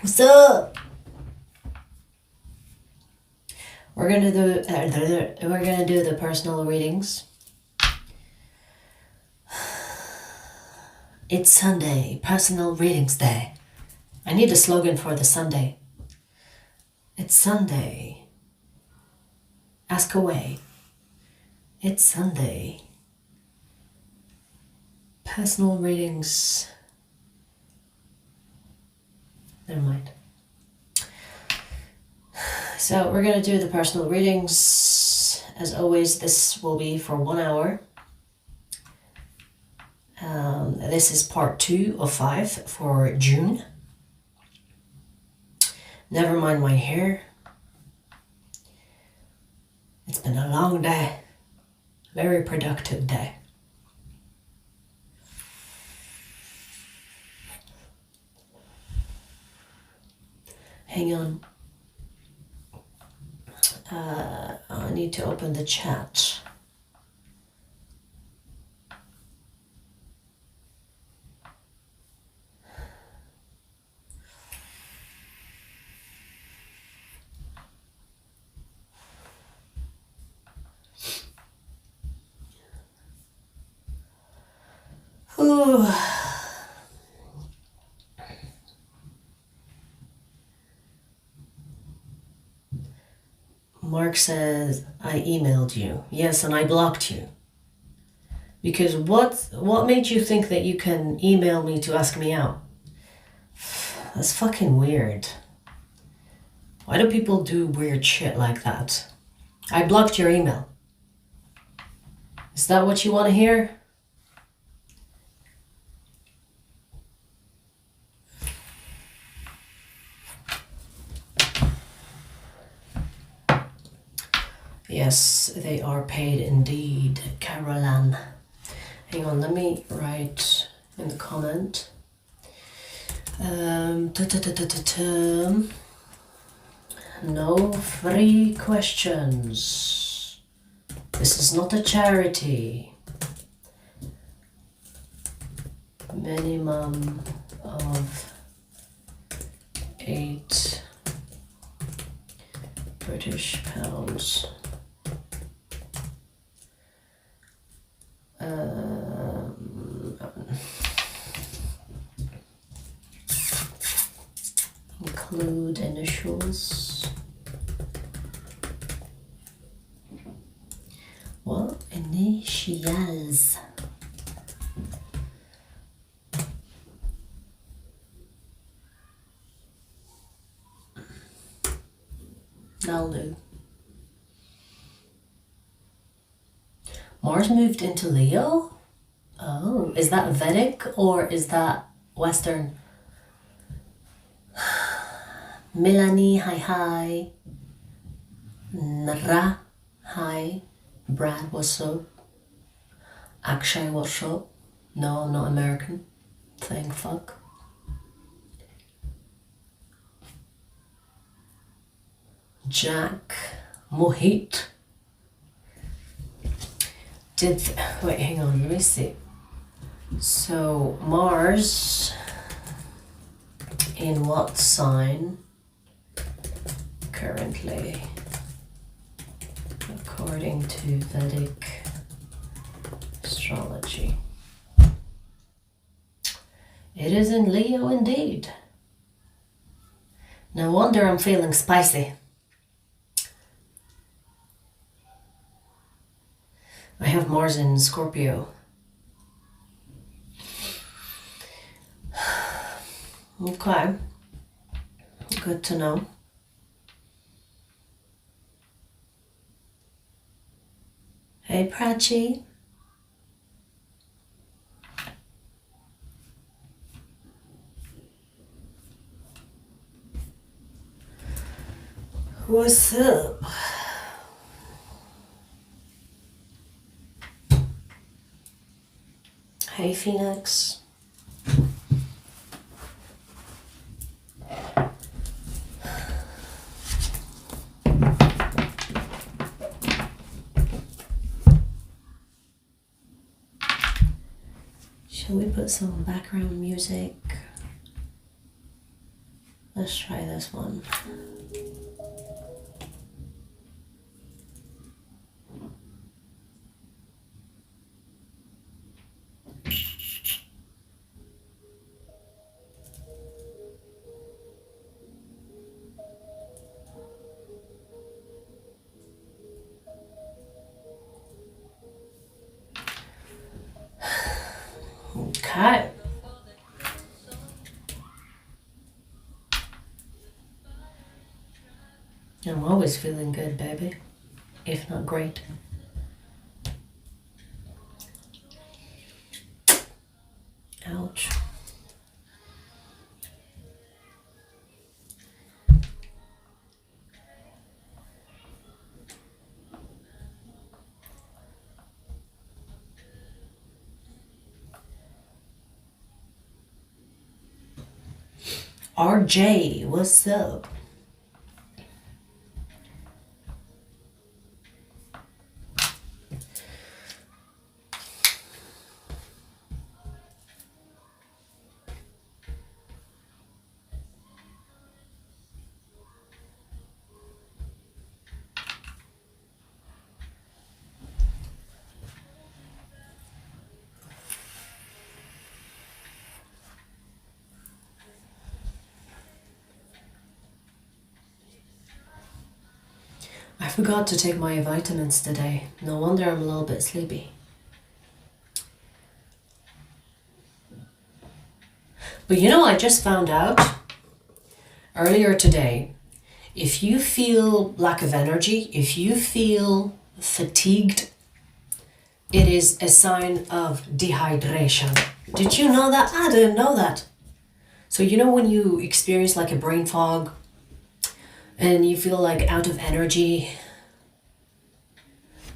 What's up? We're gonna do the personal readings. It's Sunday, personal readings day. I need a slogan for the Sunday. It's Sunday. Ask away. It's Sunday. Personal readings. Never mind. So we're gonna do the personal readings. As always, this will be for 1 hour. This is part 2 of 5 for June. Never mind my hair. It's been a long day. Very productive day. Hang on. I need to open the chat. Ooh. Mark says, I emailed you. Yes, and I blocked you. Because what made you think that you can email me to ask me out? That's fucking weird. Why do people do weird shit like that? I blocked your email. Is that what you want to hear? Yes, they are paid indeed, Caroline. Hang on, let me write in the comment. No free questions. This is not a charity. Minimum of 8 British pounds. Include initials. What? Initials. That'll do. Mars moved into Leo? Oh, is that Vedic or is that Western? Melanie, hi. Nara, hi. Brad, what's up? Akshay, what's up? No, I'm not American. Thank fuck. Jack, Mohit. Wait, hang on, let me see. So, Mars, in what sign currently, according to Vedic astrology? It is in Leo indeed. No wonder I'm feeling spicy. I have Mars in Scorpio. Okay. Good to know. Hey, Prachi. What's up? Hey, Phoenix. Shall we put some background music? Let's try this one. Okay. I'm always feeling good, baby. If not great. Ouch. RJ, what's up? I forgot to take my vitamins today. No wonder I'm a little bit sleepy. But you know, I just found out earlier today, if you feel lack of energy, if you feel fatigued, it is a sign of dehydration. Did you know that? I didn't know that. So you know when you experience like a brain fog and you feel like out of energy,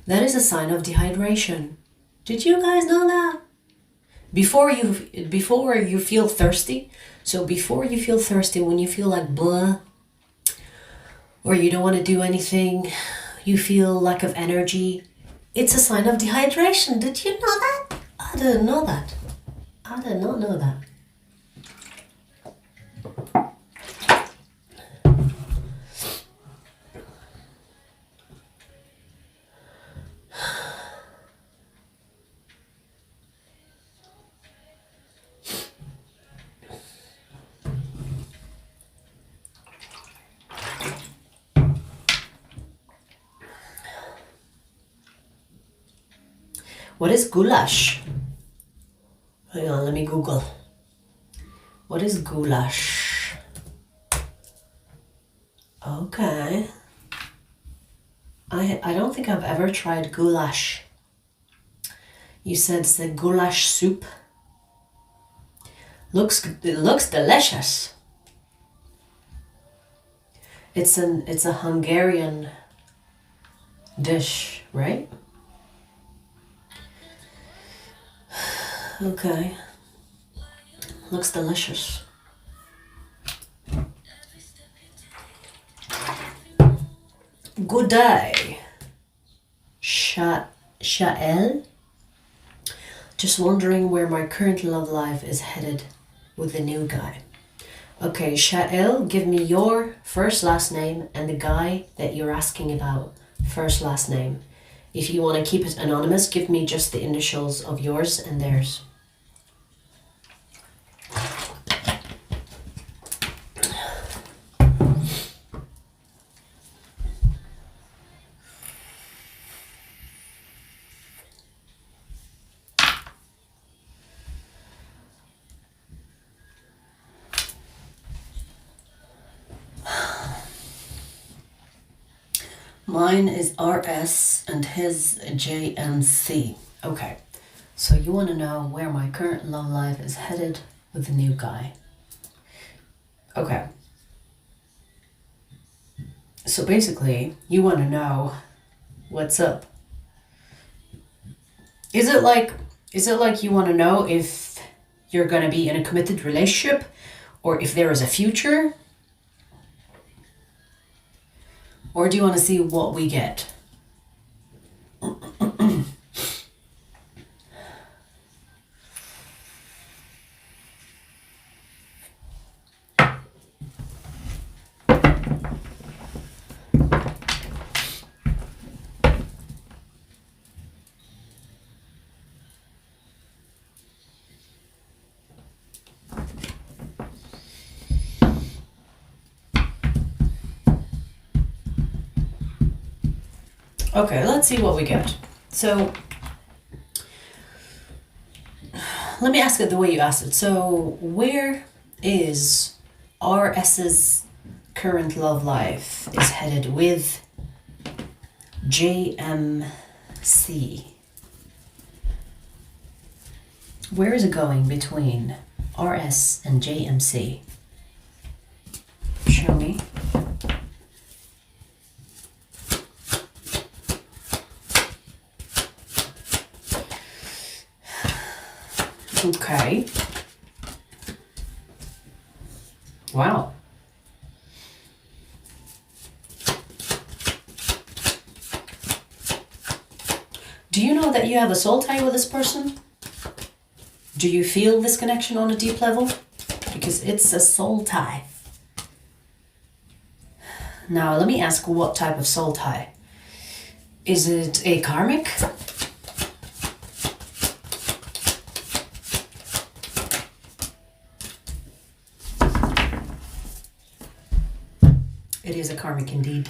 that is a sign of dehydration. Did you guys know that? Before you feel thirsty, so before you feel thirsty, when you feel like blah, or you don't want to do anything, you feel lack of energy, it's a sign of dehydration. Did you know that? I didn't know that. I did not know that. What is goulash? Hang on, let me Google. What is goulash? Okay. I don't think I've ever tried goulash. You said it's a goulash soup. It looks delicious. It's a Hungarian dish, right? Okay. Looks delicious. Good day. Shael? Just wondering where my current love life is headed with the new guy. Okay, Shael, give me your first last name and the guy that you're asking about. First last name. If you want to keep it anonymous, give me just the initials of yours and theirs. Mine is RS and his JMC. Okay, so you want to know where my current love life is headed with the new guy. Okay. So basically, you want to know what's up. Is it like you want to know if you're going to be in a committed relationship or if there is a future? Or do you want to see what we get? Okay, let's see what we get. So, let me ask it the way you asked it. So, where is RS's current love life is headed with JMC? Where is it going between RS and JMC? Show me. Okay. Wow. Do you know that you have a soul tie with this person? Do you feel this connection on a deep level? Because it's a soul tie. Now, let me ask, what type of soul tie? Is it a karmic? It is a karmic indeed.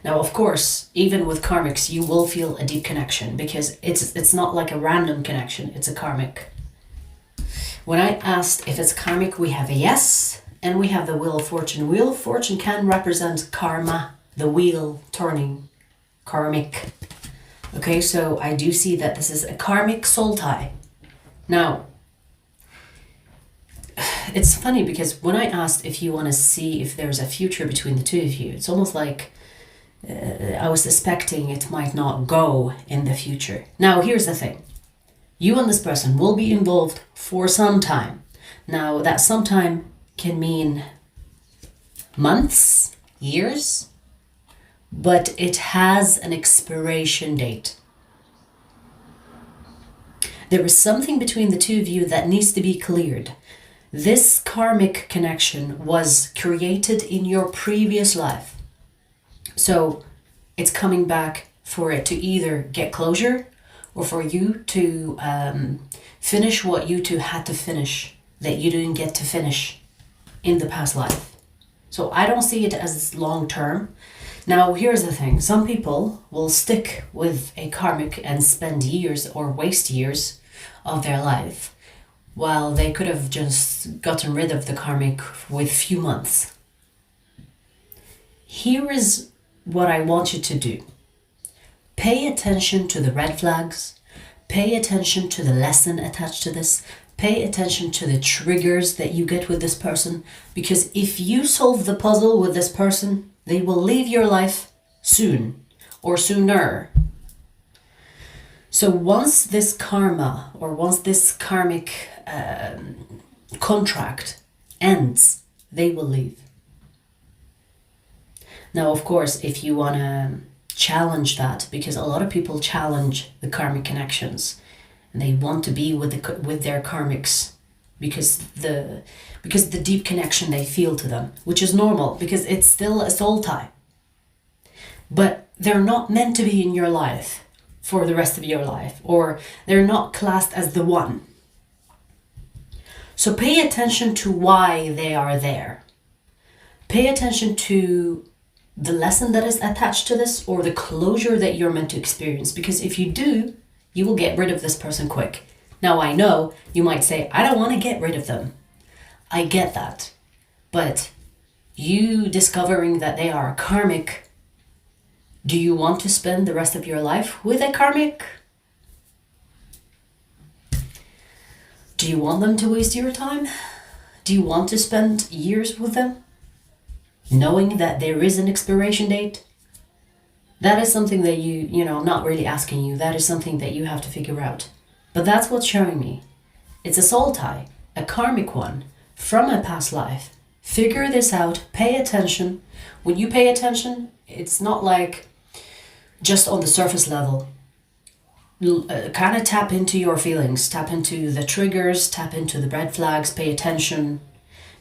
Now, of course, even with karmics, you will feel a deep connection because it's not like a random connection, it's a karmic. When I asked if it's karmic, we have a yes, and we have the Wheel of Fortune. Wheel of Fortune can represent karma, the wheel turning, karmic. Okay, so I do see that this is a karmic soul tie. Now, it's funny because when I asked if you want to see if there's a future between the two of you, it's almost like I was suspecting it might not go in the future. Now, here's the thing. You and this person will be involved for some time. Now, that sometime can mean months, years, but it has an expiration date. There is something between the two of you that needs to be cleared. This karmic connection was created in your previous life. So it's coming back for it to either get closure or for you to finish what you two had to finish that you didn't get to finish in the past life. So I don't see it as long term. Now, here's the thing. Some people will stick with a karmic and spend years or waste years of their life, while they could have just gotten rid of the karmic with few months. Here is what I want you to do. Pay attention to the red flags. Pay attention to the lesson attached to this. Pay attention to the triggers that you get with this person. Because if you solve the puzzle with this person, they will leave your life soon or sooner. So once this karma or once this karmic contract ends, they will leave. Now, of course, if you want to challenge that, because a lot of people challenge the karmic connections and they want to be with their karmics because the deep connection they feel to them, which is normal because it's still a soul tie. But they're not meant to be in your life for the rest of your life, or they're not classed as the one. So pay attention to why they are there. Pay attention to the lesson that is attached to this or the closure that you're meant to experience. Because if you do, you will get rid of this person quick. Now, I know you might say, I don't want to get rid of them. I get that. But you discovering that they are karmic, do you want to spend the rest of your life with a karmic? Do you want them to waste your time? Do you want to spend years with them, knowing that there is an expiration date? That is something that I'm not really asking you. That is something that you have to figure out. But that's what's showing me. It's a soul tie, a karmic one, from a past life. Figure this out, pay attention. When you pay attention, it's not like just on the surface level. Kind of tap into your feelings, tap into the triggers, tap into the red flags, pay attention,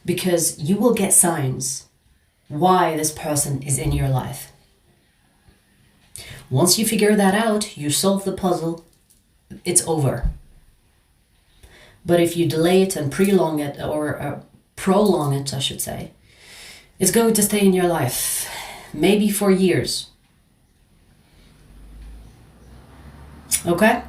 because you will get signs why this person is in your life. Once you figure that out, you solve the puzzle, it's over. But if you delay it and prolong it, I should say, It's going to stay in your life, maybe for years. Okay?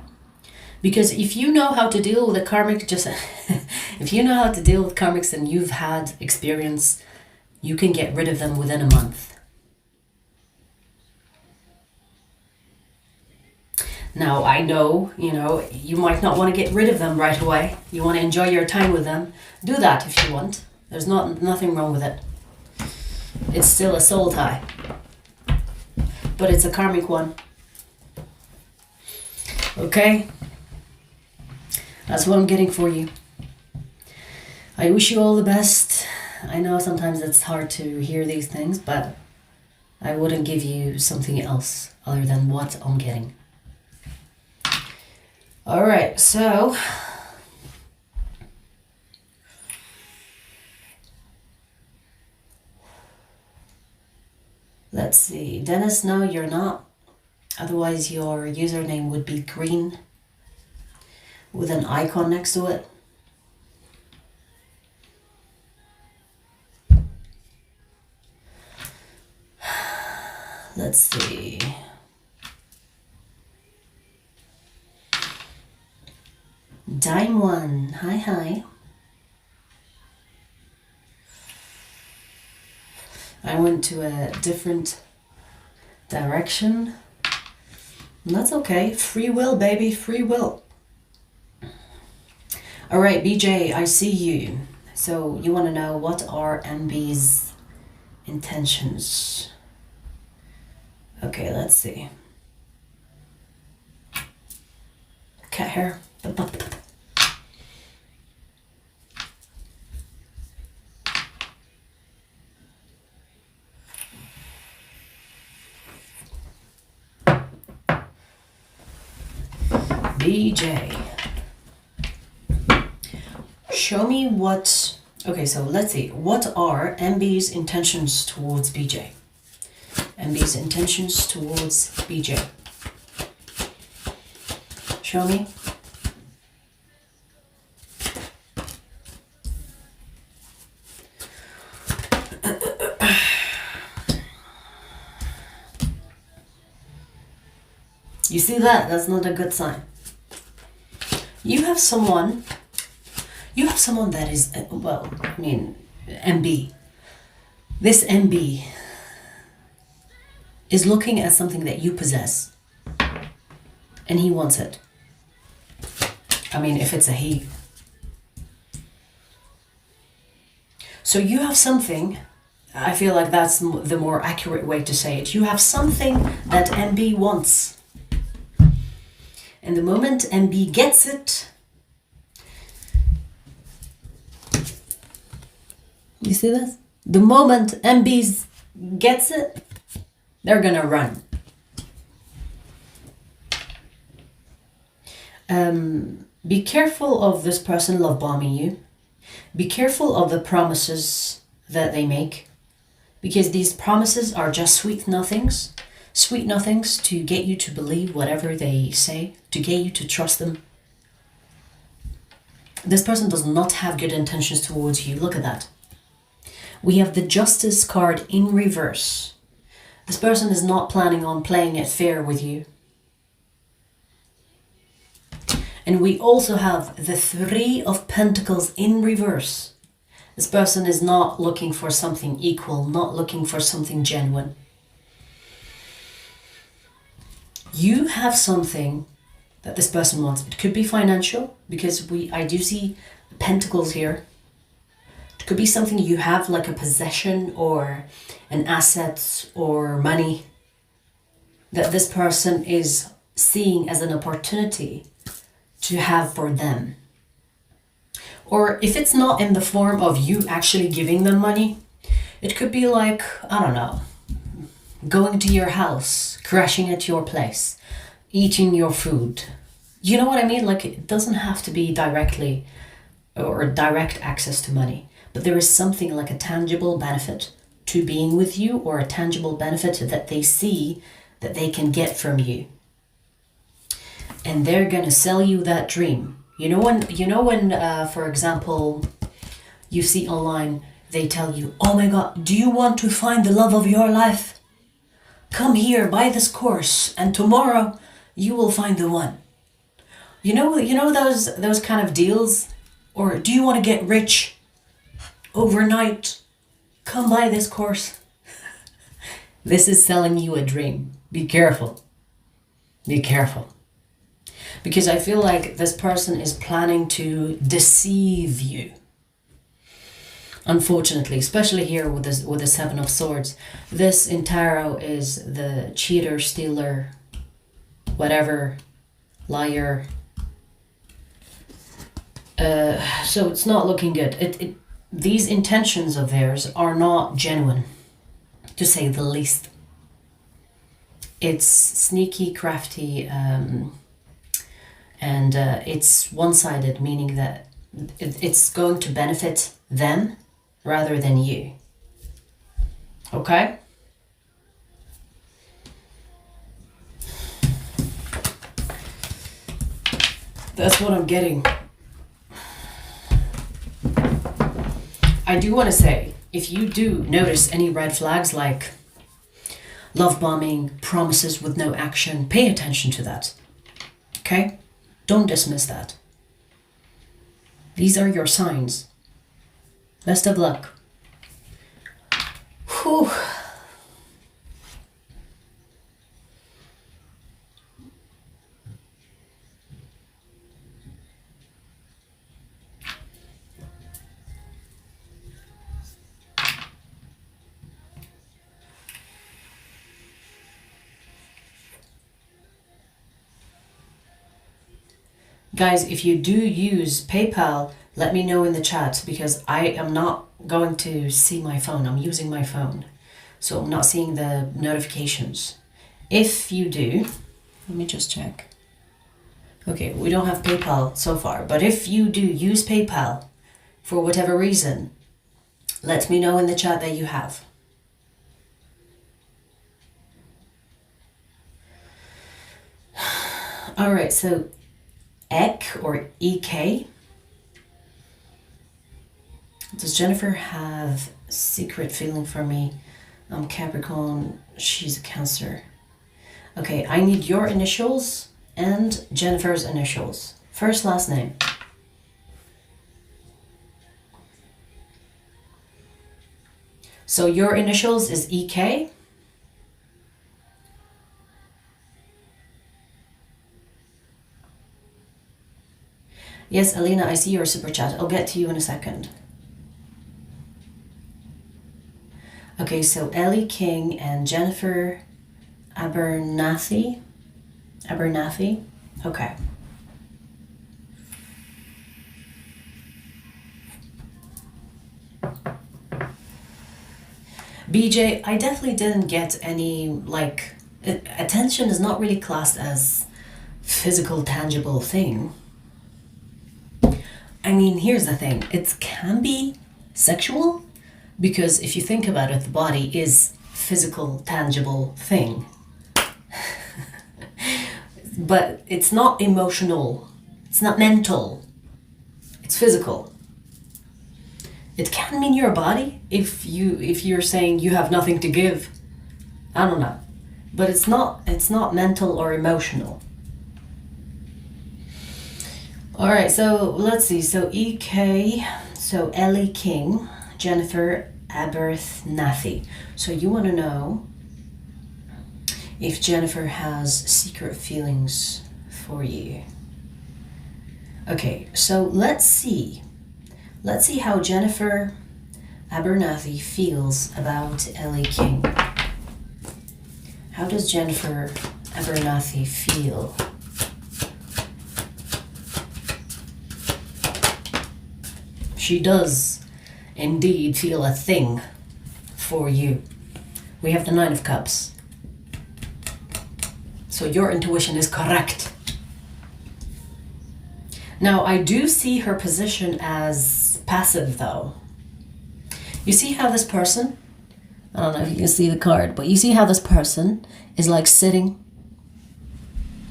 Because if you know how to deal with a karmic, if you know how to deal with karmics and you've had experience, you can get rid of them within a month. Now, I know, you might not want to get rid of them right away. You want to enjoy your time with them. Do that if you want. There's nothing wrong with it. It's still a soul tie. But it's a karmic one. Okay? That's what I'm getting for you. I wish you all the best. I know sometimes it's hard to hear these things, but I wouldn't give you something else other than what I'm getting. Alright, so let's see. Dennis, no, you're not. Otherwise, your username would be green with an icon next to it. Let's see. Dime one. Hi. I went to a different direction. And that's okay. Free will, baby. Free will. All right, BJ, I see you. So you want to know what are MB's intentions? Okay, let's see. Cat hair. BJ. Show me what... Okay, so let's see. What are MB's intentions towards BJ? MB's intentions towards BJ. Show me. You see that? That's not a good sign. You have someone that is, well, I mean, MB. This MB is looking at something that you possess and he wants it. I mean, if it's a he. So you have something, I feel like that's the more accurate way to say it. You have something that MB wants. And the moment MB gets it, you see this? The moment MB gets it, they're gonna run. Be careful of this person love bombing you. Be careful of the promises that they make, because these promises are just sweet nothings to get you to believe whatever they say, to get you to trust them. This person does not have good intentions towards you. Look at that. We have the Justice card in reverse. This person is not planning on playing it fair with you. And we also have the Three of Pentacles in reverse. This person is not looking for something equal, not looking for something genuine. You have something that this person wants. It could be financial, because I do see pentacles here. It could be something you have, like a possession or an asset or money that this person is seeing as an opportunity to have for them. Or if it's not in the form of you actually giving them money, it could be like, I don't know, going to your house, crashing at your place, eating your food. You know what I mean? Like, it doesn't have to be directly or direct access to money, but there is something like a tangible benefit to being with you, or a tangible benefit that they see that they can get from you. And they're gonna sell you that dream. You know when, for example, you see online, They tell you, oh my God, do you want to find the love of your life? Come here, buy this course, and tomorrow you will find the one. You know those kind of deals? Or do you want to get rich overnight? Come buy this course. This is selling you a dream. Be careful. Be careful. Because I feel like this person is planning to deceive you. Unfortunately, especially here with the Seven of Swords. This in tarot is the cheater, stealer, whatever, liar. So it's not looking good. These intentions of theirs are not genuine, to say the least. It's sneaky, crafty, and it's one-sided, meaning that it's going to benefit them rather than you. Okay? That's what I'm getting. I do want to say, if you do notice any red flags like love bombing, promises with no action, pay attention to that. Okay? Don't dismiss that. These are your signs. Best of luck. Whew. Guys, if you do use PayPal, let me know in the chat, because I am not going to see my phone. I'm using my phone, so I'm not seeing the notifications. If you do, let me just check. Okay, we don't have PayPal so far, but if you do use PayPal for whatever reason, let me know in the chat that you have. All right, so Ek or EK. Does Jennifer have secret feeling for me? I'm Capricorn, she's a Cancer. Okay, I need your initials and Jennifer's initials. First, last name. So your initials is EK. Yes, Alina, I see your super chat. I'll get to you in a second. Okay, so Ellie King and Jennifer Abernathy. Abernathy? Okay. BJ, I definitely didn't get any, like, attention is not really classed as physical, tangible thing. I mean, here's the thing. It can be sexual, because if you think about it, the body is physical, tangible thing. But it's not emotional. It's not mental. It's physical. It can mean your body if you're saying you have nothing to give. I don't know. But it's not mental or emotional. All right, so let's see. So EK, so Ellie King, Jennifer Abernathy. So you want to know if Jennifer has secret feelings for you. Okay, so let's see. Let's see how Jennifer Abernathy feels about Ellie King. How does Jennifer Abernathy feel? She does indeed feel a thing for you. We have the Nine of Cups. So your intuition is correct. Now, I do see her position as passive, though. You see how this person, I don't know if you can see the card, but you see how this person is like sitting.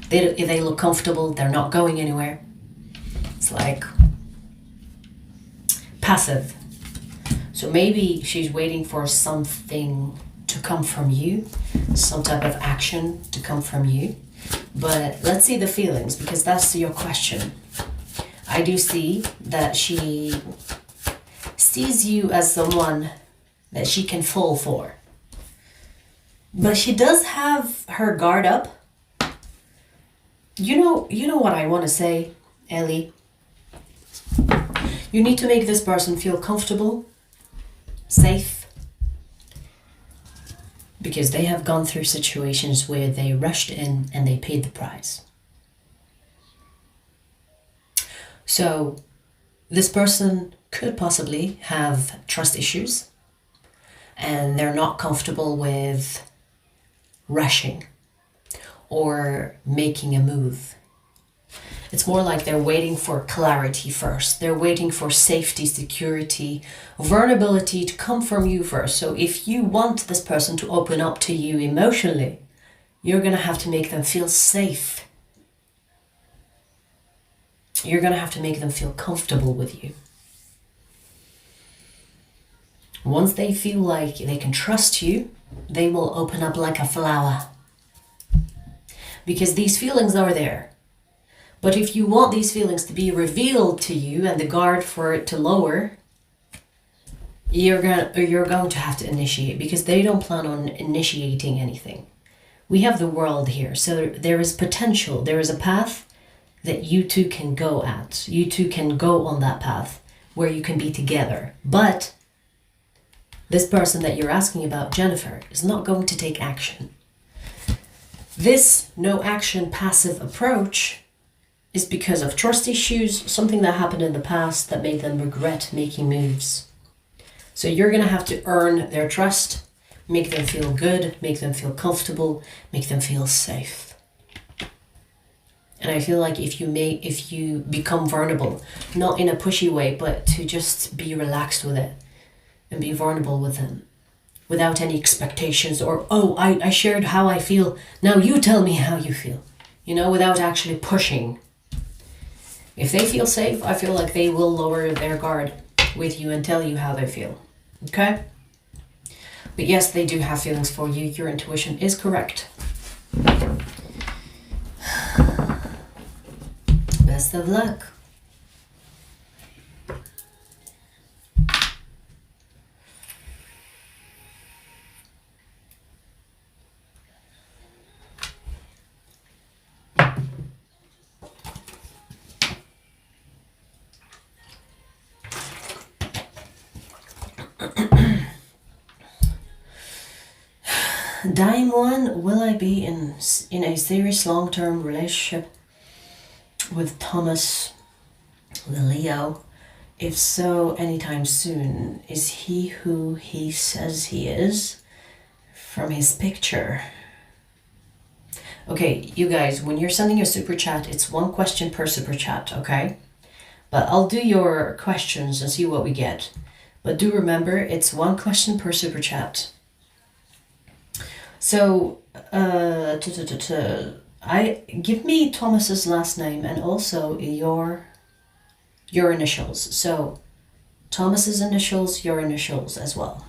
They look comfortable. They're not going anywhere. It's like passive. So maybe she's waiting for something to come from you, some type of action to come from you. But let's see the feelings, because that's your question. I do see that she sees you as someone that she can fall for. But she does have her guard up. You know what I want to say, Ellie? You need to make this person feel comfortable, safe, because they have gone through situations where they rushed in and they paid the price. So this person could possibly have trust issues and they're not comfortable with rushing or making a move. It's more like they're waiting for clarity first. They're waiting for safety, security, vulnerability to come from you first. So if you want this person to open up to you emotionally, you're going to have to make them feel safe. You're going to have to make them feel comfortable with you. Once they feel like they can trust you, they will open up like a flower. Because these feelings are there. But if you want these feelings to be revealed to you and the guard for it to lower, you're going to have to initiate, because they don't plan on initiating anything. We have the world here, so there is potential. There is a path that you two can go at. You two can go on that path where you can be together. But this person that you're asking about, Jennifer, is not going to take action. This no action passive approach is because of trust issues, something that happened in the past that made them regret making moves. So you're going to have to earn their trust, make them feel good, make them feel comfortable, make them feel safe. And I feel like if you become vulnerable, not in a pushy way, but to just be relaxed with it and be vulnerable with them without any expectations or, oh, I shared how I feel, now you tell me how you feel, without actually pushing. If they feel safe, I feel like they will lower their guard with you and tell you how they feel. Okay? But yes, they do have feelings for you. Your intuition is correct. Best of luck. Dime 1, will I be in a serious long-term relationship with Thomas Leo? If so, anytime soon. Is he who he says he is from his picture? Okay, you guys, when you're sending a super chat, it's one question per super chat, okay? But I'll do your questions and see what we get. But do remember, it's one question per super chat. So, give me Thomas's last name and also your initials. So, Thomas's initials, your initials as well.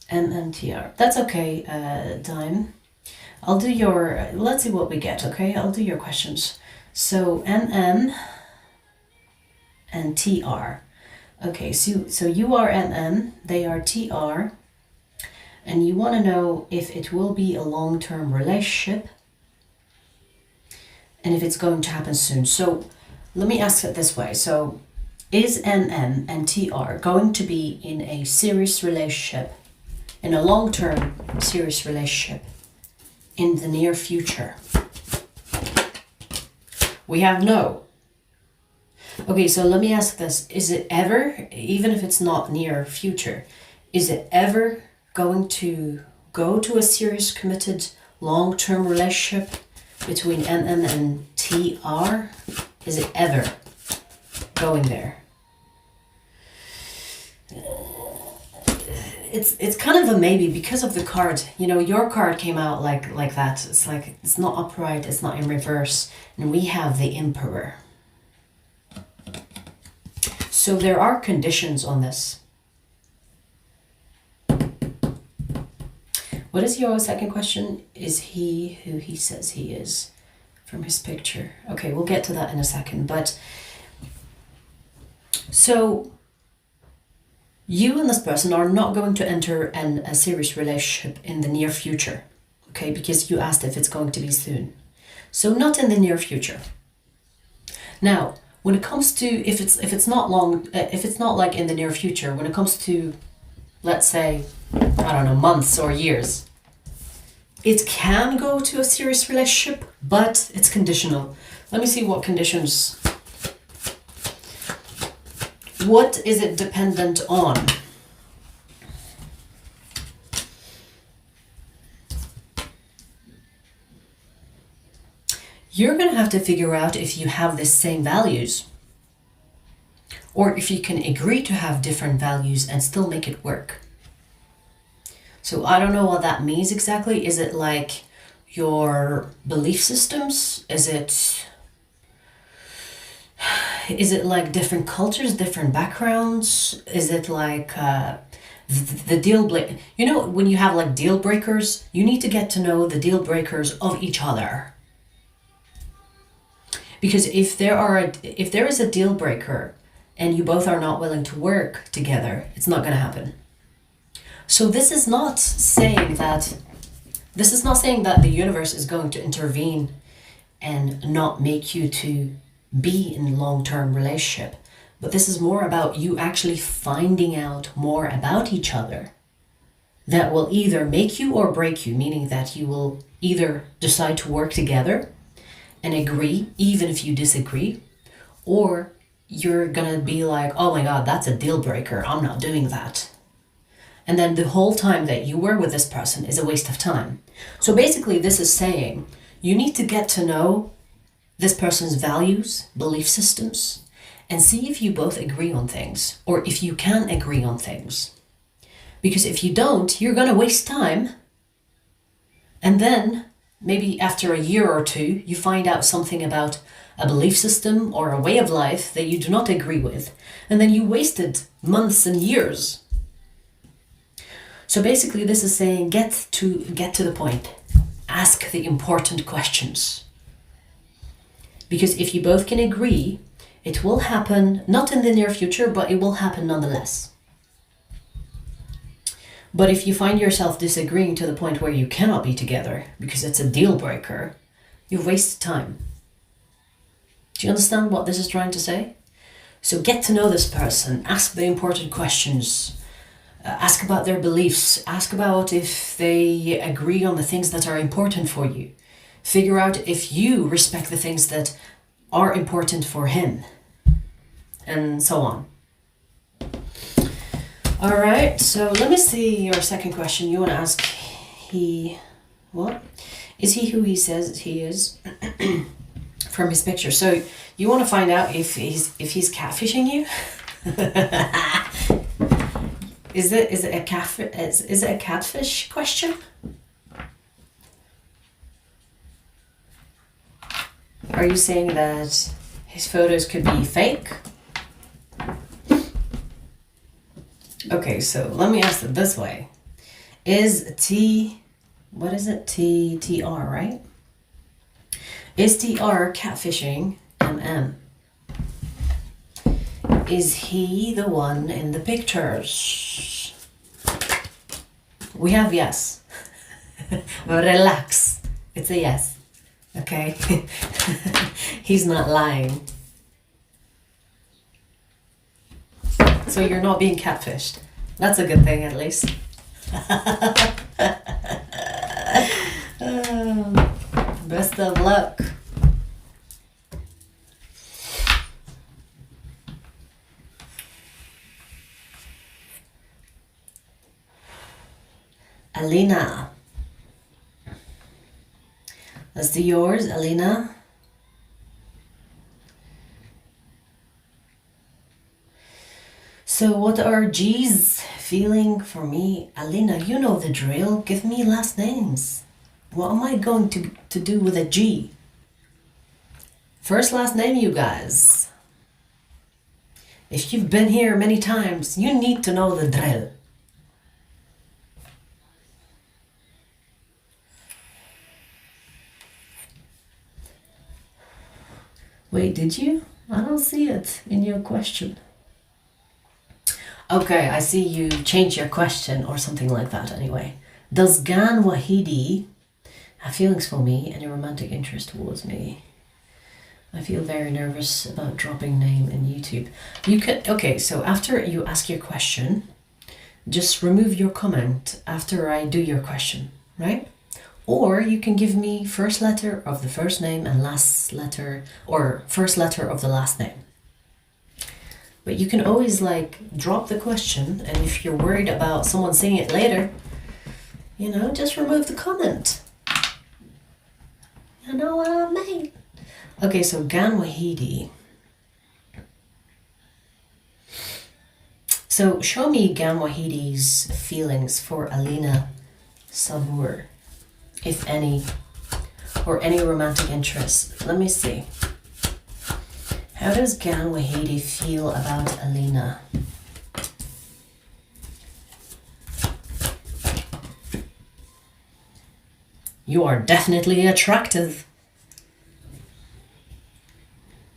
MNTR. That's okay, Dime. I'll do your, let's see what we get, okay? I'll do your questions. So, MM and TR. Okay, so you are MM, they are TR, and you want to know if it will be a long-term relationship and if it's going to happen soon. So, let me ask it this way. So, is MM and TR going to be in a serious relationship, in a long-term serious relationship in the near future? We have no. Okay, so let me ask this. Is it ever, even if it's not near future, is it ever going to go to a serious, committed, long-term relationship between MM and TR? Is it ever going there? it's kind of a maybe because of the card. You know, your card came out like that. It's like it's not upright, it's not in reverse, and we have the Emperor. So there are conditions on this. What is your second question? Is he who he says he is from his picture? Okay, we'll get to that in a second. But so you and this person are not going to enter a serious relationship in the near future, okay? Because you asked if it's going to be soon. So not in the near future. Now, when it comes to if it's not like in the near future, when it comes to, let's say, I don't know, months or years, it can go to a serious relationship, but it's conditional. Let me see what conditions. What is it dependent on? You're going to have to figure out if you have the same values, or if you can agree to have different values and still make it work. So I don't know what that means exactly. Is it like your belief systems? Is it like different cultures, different backgrounds? Is it like the deal break? You know, when you have like deal breakers, you need to get to know the deal breakers of each other. Because if there is a deal breaker and you both are not willing to work together, it's not going to happen. So this is not saying that the universe is going to intervene and not make you to be in a long-term relationship, but this is more about you actually finding out more about each other that will either make you or break you, meaning that you will either decide to work together and agree even if you disagree, or you're gonna be like, oh my god, that's a deal breaker, I'm not doing that. And then the whole time that you were with this person is a waste of time. So basically this is saying you need to get to know this person's values, belief systems, and see if you both agree on things, or if you can agree on things. Because if you don't, you're gonna waste time. And then maybe after a year or two, you find out something about a belief system or a way of life that you do not agree with. And then you wasted months and years. So basically this is saying get to the point. Ask the important questions. Because if you both can agree, it will happen, not in the near future, but it will happen nonetheless. But if you find yourself disagreeing to the point where you cannot be together because it's a deal breaker, you've wasted time. Do you understand what this is trying to say? So get to know this person, ask the important questions. Ask about their beliefs. Ask about if they agree on the things that are important for you. Figure out if you respect the things that are important for him. And so on. Alright, so let me see your second question. You want to ask what? Is he who he says he is? From his picture. So you want to find out if he's catfishing you? Is it a catfish question? Are you saying that his photos could be fake? Okay, so let me ask it this way. Is TR, right? Is TR catfishing MM? Is he the one in the pictures? We have yes. Relax. It's a yes. Okay? He's not lying. So you're not being catfished. That's a good thing, at least. Best of luck. Alina. Let's do yours, Alina. So what are G's feeling for me, Alina, you know the drill. Give me last names. What am I going to do with a G? First last name, you guys. If you've been here many times, you need to know the drill. Wait, did you? I don't see it in your question. Okay, I see you changed your question or something like that anyway. Does Gan Wahidi have feelings for me and a romantic interest towards me? I feel very nervous about dropping name in YouTube. You could, okay, so after you ask your question, just remove your comment after I do your question, right? Or you can give me first letter of the first name and last letter, or first letter of the last name. But you can always like drop the question, and if you're worried about someone seeing it later, you know, just remove the comment. You know what I mean? Okay, so Gan Wahidi. So show me Gan Wahidi's feelings for Alina Sabur, if any, or any romantic interest. Let me see. How does Gan Wahidi feel about Alina? You are definitely attractive.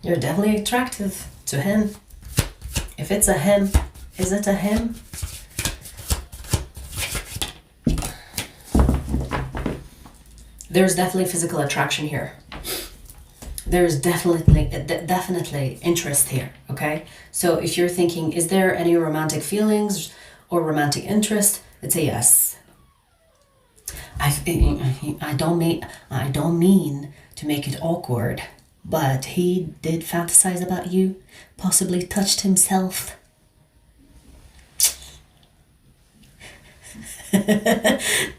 You're definitely attractive to him. If it's a him, is it a him? There's definitely physical attraction here. There's definitely interest here, okay? So if you're thinking, is there any romantic feelings or romantic interest? It's a yes. I don't mean to make it awkward, but he did fantasize about you, possibly touched himself.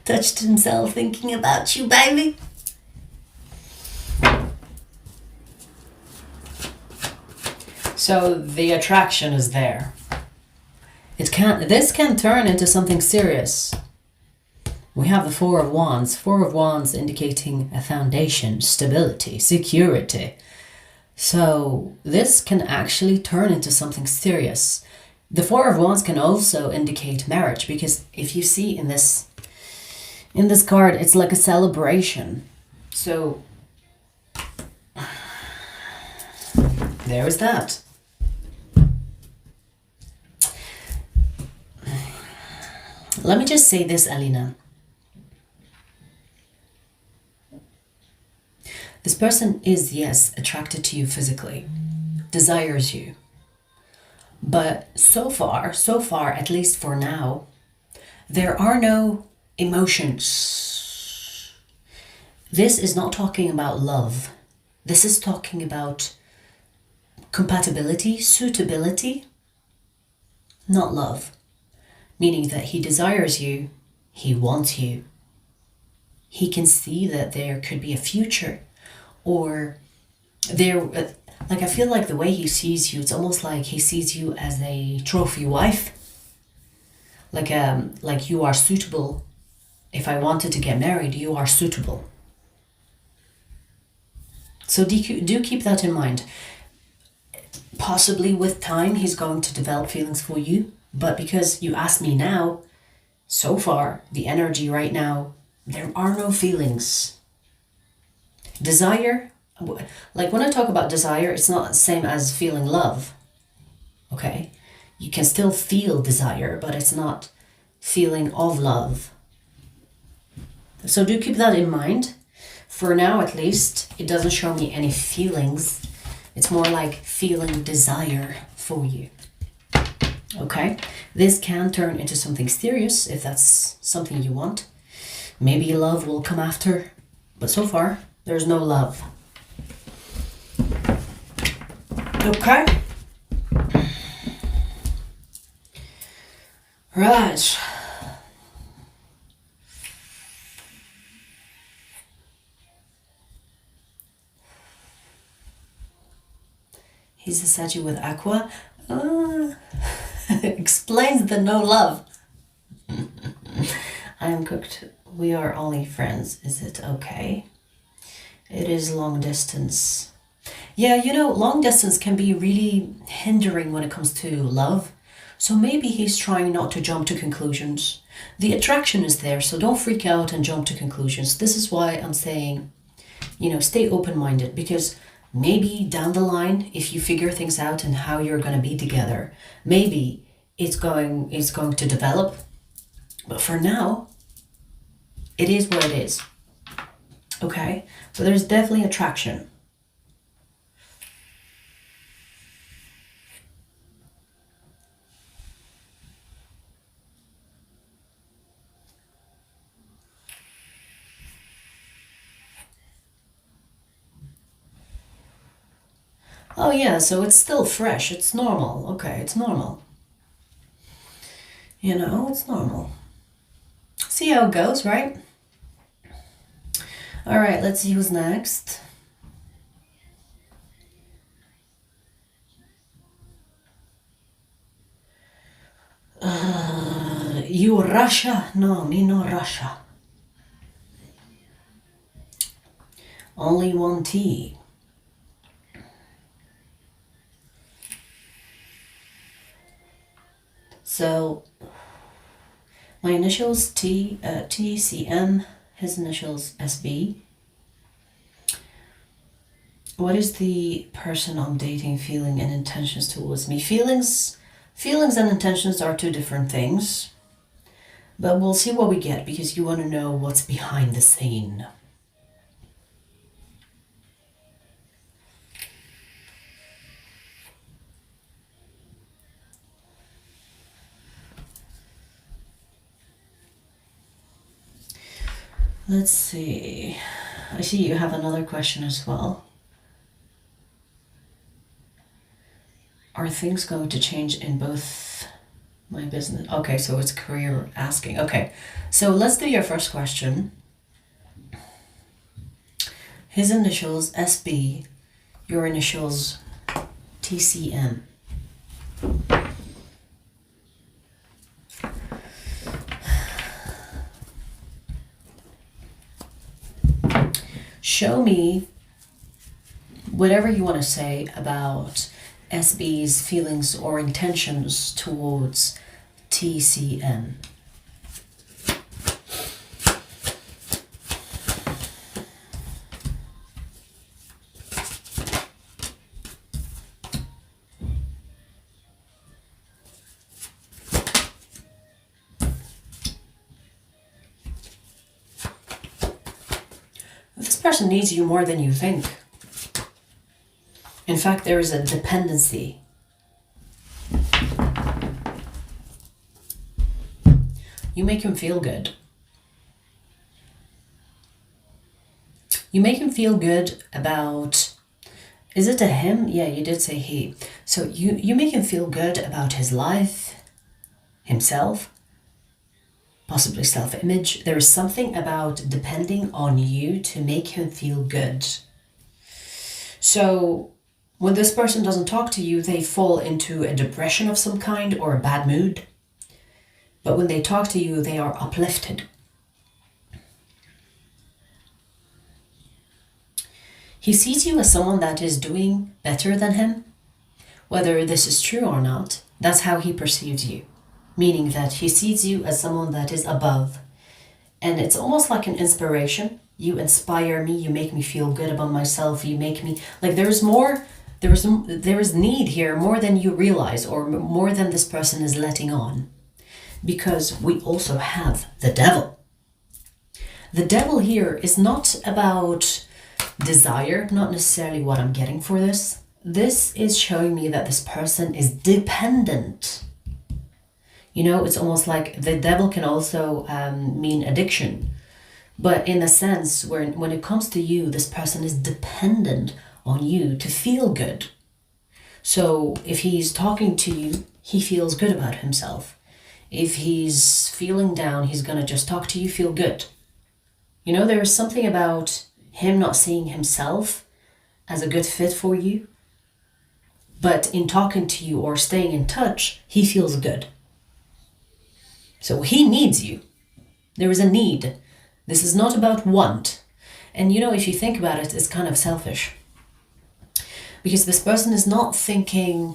Touched himself thinking about you, baby. So the attraction is there. This can turn into something serious. We have the Four of Wands. Four of Wands indicating a foundation, stability, security. So this can actually turn into something serious. The Four of Wands can also indicate marriage, because if you see in this card, it's like a celebration. So there is that. Let me just say this, Alina. This person is, yes, attracted to you physically, desires you. But so far, at least for now, there are no emotions. This is not talking about love. This is talking about compatibility, suitability, not love. Meaning that he desires you, he wants you. He can see that there could be a future, or there, like I feel like the way he sees you, it's almost like he sees you as a trophy wife. Like you are suitable. If I wanted to get married, you are suitable. So do keep that in mind. Possibly with time, he's going to develop feelings for you. But because you asked me now, so far, the energy right now, there are no feelings. Desire, like when I talk about desire, it's not the same as feeling love. Okay? You can still feel desire, but it's not feeling of love. So do keep that in mind. For now, at least, it doesn't show me any feelings. It's more like feeling desire for you. Okay, this can turn into something serious if that's something you want. Maybe love will come after, but so far there's no love. Okay. Right. He's a Saggy with Aqua. Explains the no love. I'm cooked. We are only friends. Is it okay? It is long distance. Yeah, you know, long distance can be really hindering when it comes to love. So maybe he's trying not to jump to conclusions. The attraction is there, so don't freak out and jump to conclusions. This is why I'm saying, stay open-minded, because maybe down the line, if you figure things out and how you're going to be together, maybe it's going to develop. But for now, it is what it is. Okay? So there's definitely attraction. Oh yeah, so it's still fresh. It's normal. Okay, it's normal. It's normal. See how it goes, right? All right, let's see who's next. You Russia? No, me no Russia. Only one T. So, my initials TCM, his initials SB. What is the person I'm dating feeling and intentions towards me? Feelings and intentions are two different things. But we'll see what we get, because you want to know what's behind the scene. Let's see. I see you have another question as well. Are things going to change in both my business? Okay, so it's career asking. Okay, so let's do your first question. His initials SB, your initials TCM. Show me whatever you want to say about SB's feelings or intentions towards TCM. This person needs you more than you think. In fact, there is a dependency. You make him feel good. You make him feel good about... Is it a him? Yeah, you did say he. So you make him feel good about his life, himself, possibly self-image. There is something about depending on you to make him feel good. So when this person doesn't talk to you, they fall into a depression of some kind or a bad mood. But when they talk to you, they are uplifted. He sees you as someone that is doing better than him. Whether this is true or not, that's how he perceives you. Meaning that he sees you as someone that is above. And it's almost like an inspiration. You inspire me, you make me feel good about myself, you make me... Like there is need here, more than you realize, or more than this person is letting on. Because we also have the devil. The devil here is not about desire, not necessarily what I'm getting for this. This is showing me that this person is dependent. It's almost like the devil can also mean addiction. But in a sense, when it comes to you, this person is dependent on you to feel good. So if he's talking to you, he feels good about himself. If he's feeling down, he's going to just talk to you, feel good. There is something about him not seeing himself as a good fit for you. But in talking to you or staying in touch, he feels good. So he needs you. There is a need. This is not about want. And if you think about it, it's kind of selfish. Because this person is not thinking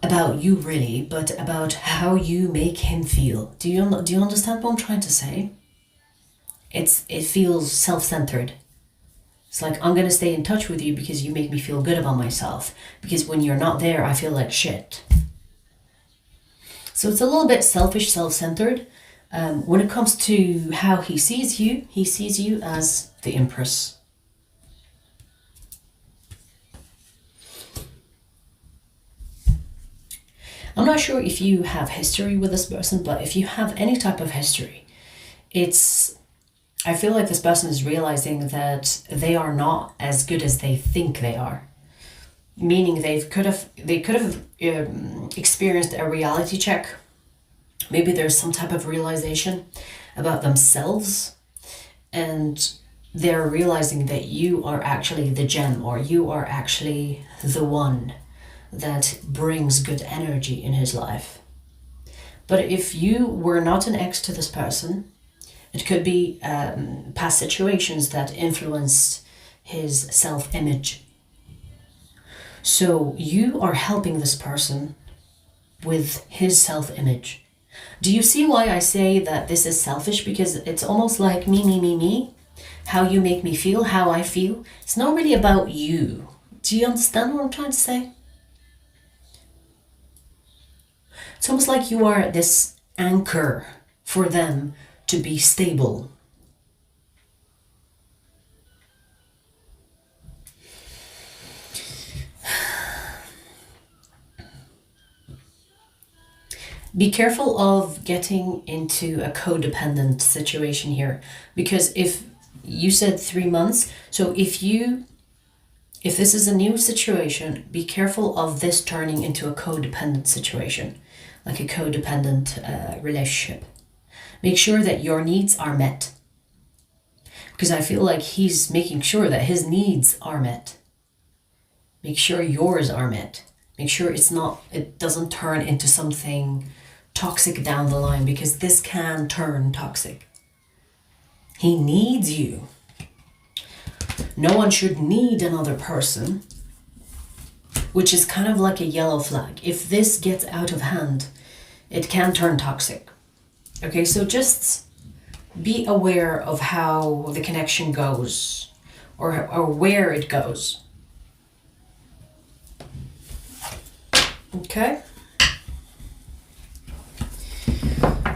about you really, but about how you make him feel. Do you understand what I'm trying to say? It feels self-centered. It's like, I'm gonna stay in touch with you because you make me feel good about myself. Because when you're not there, I feel like shit. So it's a little bit selfish, self-centered. When it comes to how he sees you as the Empress. I'm not sure if you have history with this person, but if you have any type of history, I feel like this person is realizing that they are not as good as they think they are. Meaning they could have experienced a reality check. Maybe there's some type of realization about themselves, and they're realizing that you are actually the gem, or you are actually the one that brings good energy in his life. But if you were not an ex to this person, it could be past situations that influenced his self-image. So you are helping this person with his self-image. Do you see why I say that this is selfish? Because it's almost like me. How you make me feel, how I feel. It's not really about you. Do you understand what I'm trying to say? It's almost like you are this anchor for them to be stable. Be careful of getting into a codependent situation here, because if you said 3 months, so if this is a new situation, be careful of this turning into a codependent situation, like a codependent relationship. Make sure that your needs are met, because I feel like he's making sure that his needs are met. Make sure yours are met. Make sure it doesn't turn into something toxic down the line, because this can turn toxic. He needs you. No one should need another person, which is kind of like a yellow flag. If this gets out of hand, it can turn toxic. Okay, so just be aware of how the connection goes, or where it goes. Okay?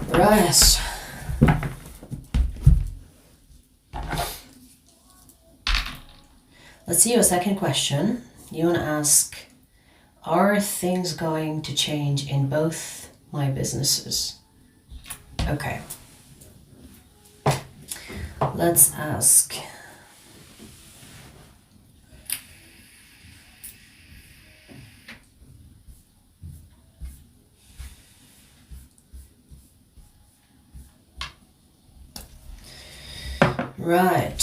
Right. Let's see your second question. You want to ask, are things going to change in both my businesses? Okay. Let's ask. Right.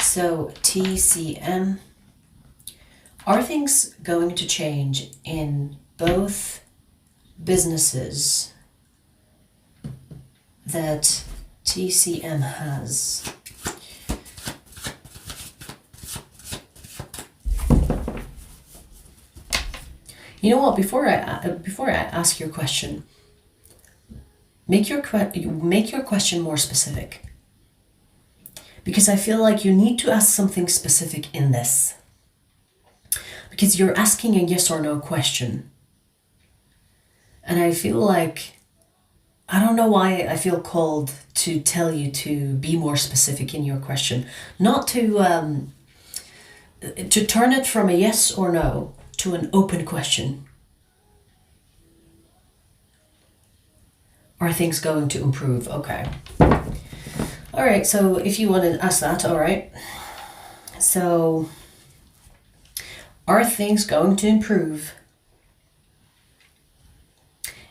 So TCM, are things going to change in both businesses that TCM has? You know what? Before I ask your question, make your question more specific. Because I feel like you need to ask something specific in this. Because you're asking a yes or no question. And I feel like, I don't know why I feel called to tell you to be more specific in your question. Not to turn it from a yes or no to an open question. Are things going to improve? Okay. All right, so if you want to ask that, all right. So, are things going to improve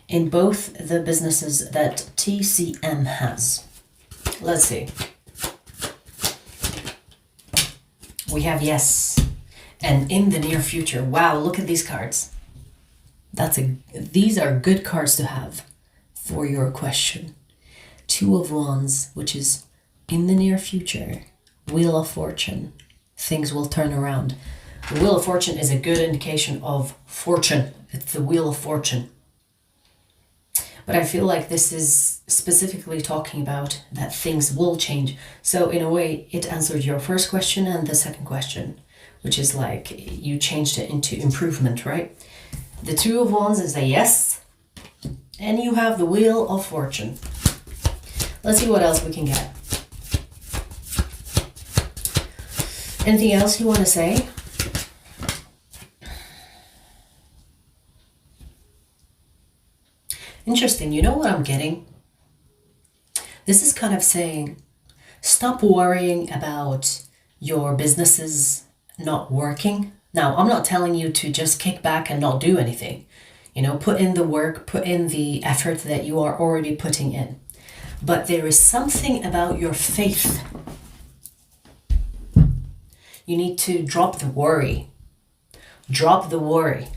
in both the businesses that TCM has? Let's see. We have yes, and in the near future. Wow, look at these cards. These are good cards to have. for your question. Two of Wands, which is in the near future. Wheel of Fortune. Things will turn around. The Wheel of Fortune is a good indication of fortune. It's the Wheel of Fortune. But I feel like this is specifically talking about that things will change. So in a way, it answered your first question and the second question, which is like you changed it into improvement, right? The Two of Wands is a yes. And you have the Wheel of Fortune. Let's see what else we can get. Anything else you want to say? Interesting. You know what I'm getting? This is kind of saying, stop worrying about your businesses not working. Now, I'm not telling you to just kick back and not do anything. You know, put in the work, put in the effort that you are already putting in. But there is something about your faith. You need to drop the worry. Drop the worry.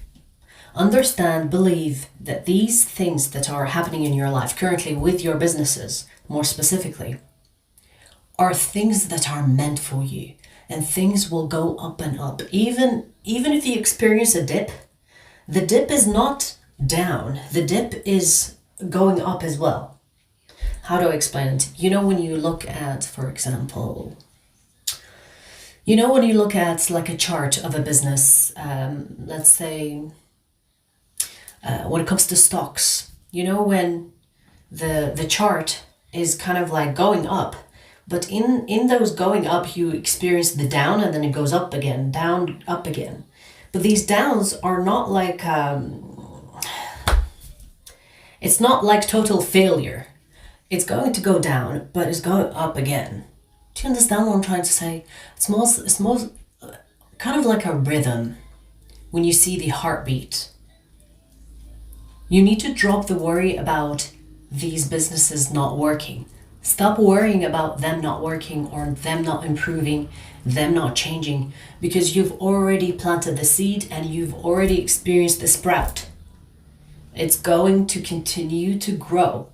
Understand, believe that these things that are happening in your life currently with your businesses, more specifically, are things that are meant for you, and things will go up and up. Even if you experience a dip, the dip is not down. The dip is going up as well. How do I explain it? You know, when you look at, for example, when you look at like a chart of a business, let's say, when it comes to stocks, when the chart is kind of like going up, but in those going up, you experience the down and then it goes up again, down, up again. But these downs are not like, it's not like total failure. It's going to go down, but it's going up again. Do you understand what I'm trying to say? It's most kind of like a rhythm when you see the heartbeat. You need to drop the worry about these businesses not working. Stop worrying about them not working or them not improving, them not changing, because you've already planted the seed and you've already experienced the sprout. It's going to continue to grow.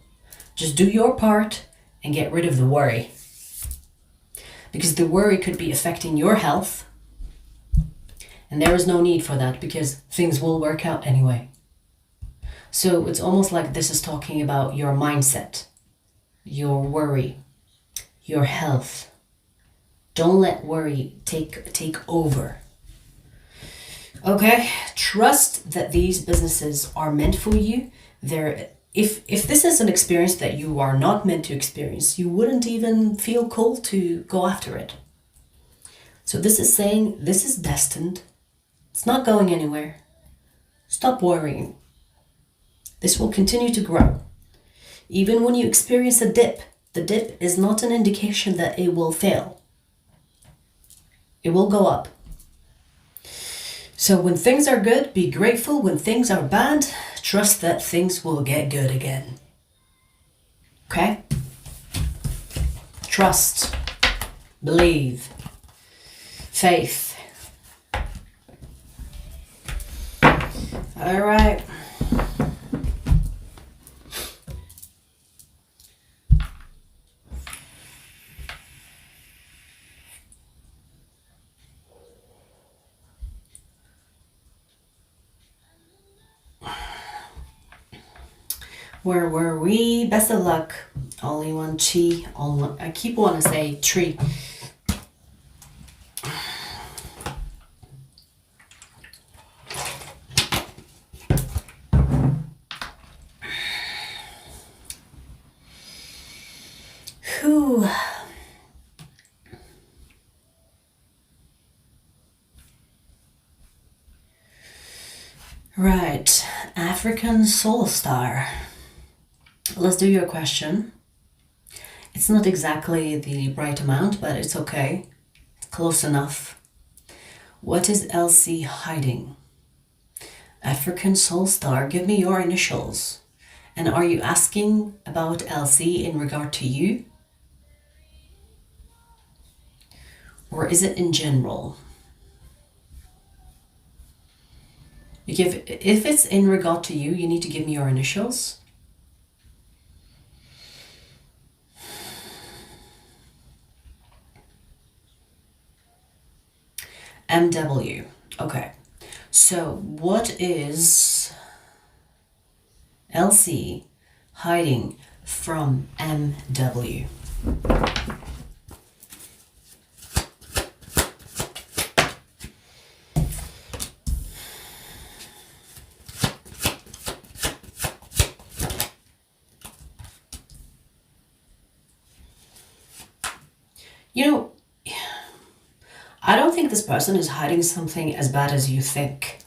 Just do your part and get rid of the worry. Because the worry could be affecting your health. And there is no need for that because things will work out anyway. So it's almost like this is talking about your mindset, your worry, your health. Don't let worry take over. Okay? Trust that these businesses are meant for you. If this is an experience that you are not meant to experience, you wouldn't even feel called to go after it. So this is saying this is destined. It's not going anywhere. Stop worrying. This will continue to grow. Even when you experience a dip, the dip is not an indication that it will fail. It will go up. So when things are good, be grateful. When things are bad, trust that things will get good again. Okay? Trust. Believe. Faith. All right. Where were we? Best of luck. Only one chi. I keep wanting to say tree. Whew. Right. African Soul Star. Let's do your question. It's not exactly the right amount, but it's okay. It's close enough. What is Elsie hiding? African Soul Star, give me your initials. And are you asking about Elsie in regard to you? Or is it in general? If it's in regard to you, you need to give me your initials. MW. Okay. So what is LC hiding from MW? You know, I don't think this person is hiding something as bad as you think.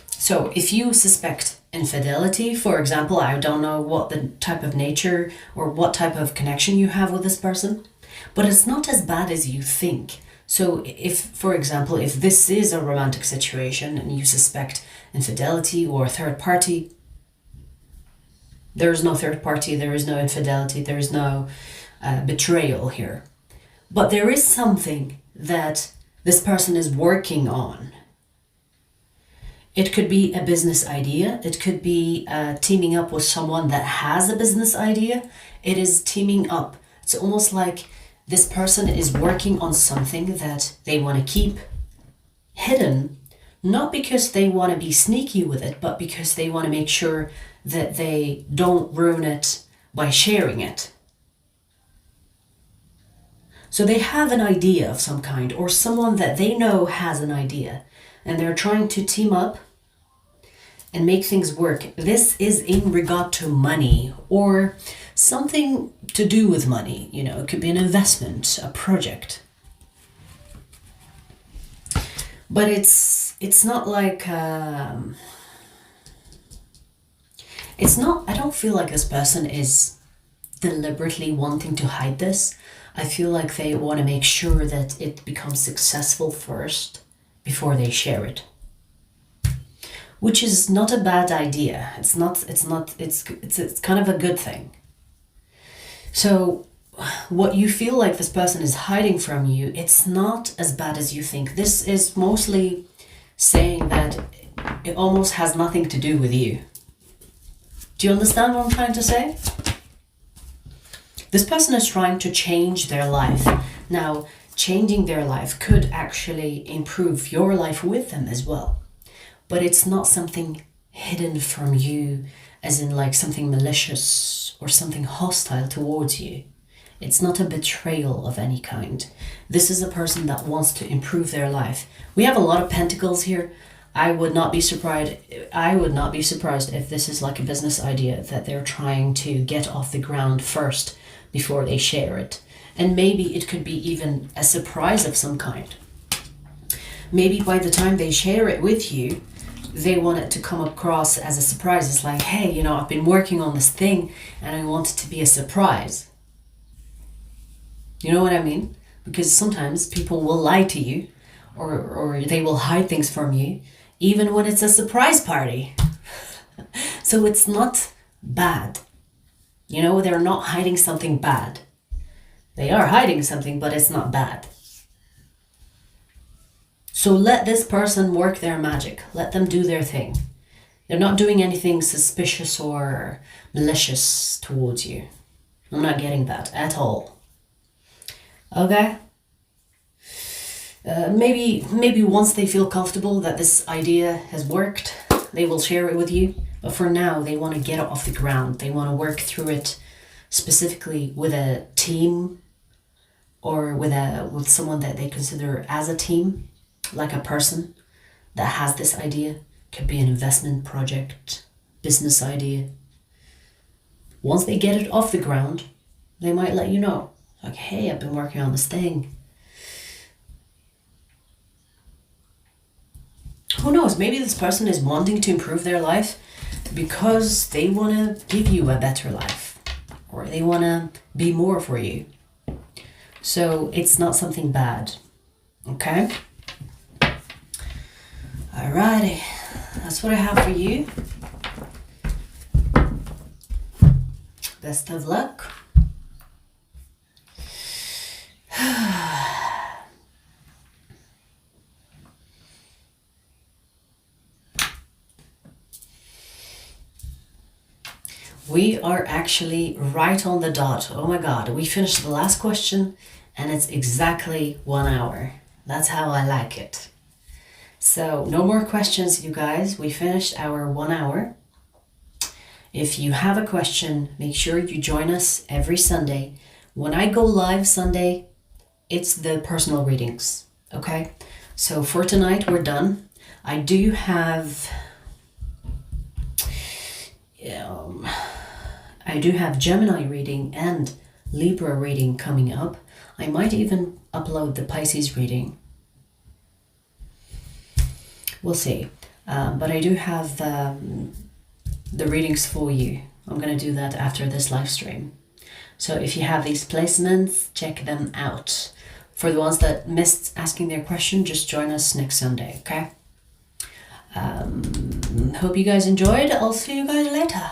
So if you suspect infidelity, for example, I don't know what the type of nature or what type of connection you have with this person, but it's not as bad as you think. So if, for example, if this is a romantic situation and you suspect infidelity or a third party, there is no third party, there is no infidelity, there is no betrayal here. But there is something that this person is working on. It could be a business idea. It could be teaming up with someone that has a business idea. It is teaming up. It's almost like this person is working on something that they want to keep hidden, not because they want to be sneaky with it, but because they want to make sure that they don't ruin it by sharing it. So they have an idea of some kind, or someone that they know has an idea, and they're trying to team up and make things work. This is in regard to money or something to do with money. You know, it could be an investment, a project. But it's not like it's not. I don't feel like this person is deliberately wanting to hide this. I feel like they want to make sure that it becomes successful first before they share it, which is not a bad idea. It's kind of a good thing. So what you feel like this person is hiding from you, it's not as bad as you think. This is mostly saying that it almost has nothing to do with you. Do you understand what I'm trying to say? This person is trying to change their life. Now, changing their life could actually improve your life with them as well. But it's not something hidden from you, as in like something malicious or something hostile towards you. It's not a betrayal of any kind. This is a person that wants to improve their life. We have a lot of pentacles here. I would not be surprised if this is like a business idea that they're trying to get off the ground first before they share it. And maybe it could be even a surprise of some kind. Maybe by the time they share it with you, they want it to come across as a surprise. It's like, hey, you know, I've been working on this thing and I want it to be a surprise. You know what I mean? Because sometimes people will lie to you or they will hide things from you, even when it's a surprise party. So it's not bad. You know, they're not hiding something bad. They are hiding something, but it's not bad. So let this person work their magic. Let them do their thing. They're not doing anything suspicious or malicious towards you. I'm not getting that at all. Okay? Maybe once they feel comfortable that this idea has worked, they will share it with you. But for now, they want to get it off the ground. They want to work through it specifically with a team or with someone that they consider as a team, like a person that has this idea. Could be an investment project, business idea. Once they get it off the ground, they might let you know. Like, hey, I've been working on this thing. Who knows, maybe this person is wanting to improve their life because they want to give you a better life, or they want to be more for you. So it's not something bad. Okay? Alrighty, that's what I have for you. Best of luck. We are actually right on the dot. Oh my God, we finished the last question and it's exactly 1 hour. That's how I like it. So no more questions, you guys. We finished our 1 hour. If you have a question, make sure you join us every Sunday. When I go live Sunday, it's the personal readings, okay? So for tonight, we're done. I do have Gemini reading and Libra reading coming up. I might even upload the Pisces reading. We'll see. But I do have the readings for you. I'm going to do that after this live stream. So if you have these placements, check them out. For the ones that missed asking their question, just join us next Sunday, okay? Hope you guys enjoyed. I'll see you guys later.